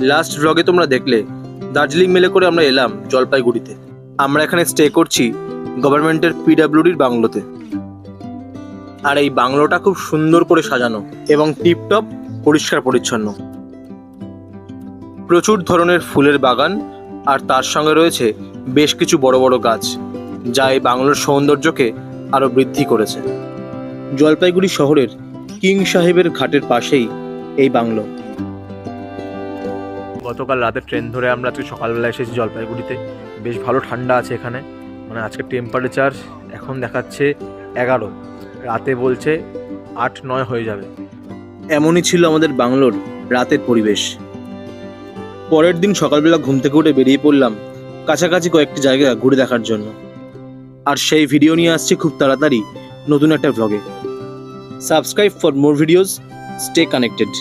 Last ব্লগে তোমরা দেখলে দার্জিলিং মেলে করে আমরা এলাম জলপাইগুড়িতে। আমরা এখানে স্টে করছি গভর্নমেন্টের পিডাব্লিউডির বাংলোতে। আর এই বাংলোটা খুব সুন্দর করে সাজানো এবং টিপটপ পরিষ্কার পরিচ্ছন্ন। প্রচুর ধরনের ফুলের বাগান আর তার সঙ্গে রয়েছে বেশ কিছু বড় বড় গাছ, যা এই বাংলোর সৌন্দর্যকে আরো বৃদ্ধি করেছে। জলপাইগুড়ি শহরের কিং সাহেবের ঘাটের পাশেই এই বাংলো। গতকাল রাতে ট্রেন ধরে আমরা আজকে সকালবেলা এসেছি জলপাইগুড়িতে। বেশ ভালো ঠান্ডা আছে এখানে, মানে আজকে টেম্পারেচার এখন দেখাচ্ছে 11, রাতে বলছে 8-9 হয়ে যাবে। এমনই ছিল আমাদের বাংলোর রাতের পরিবেশ। পরের দিন সকালবেলা ঘুম থেকে উঠে বেরিয়ে পড়লাম কাছাকাছি কয়েকটি জায়গা ঘুরে দেখার জন্য। আর সেই ভিডিও নিয়ে আসছে খুব তাড়াতাড়ি নতুন একটা ভ্লগে। Subscribe for more videos, stay connected.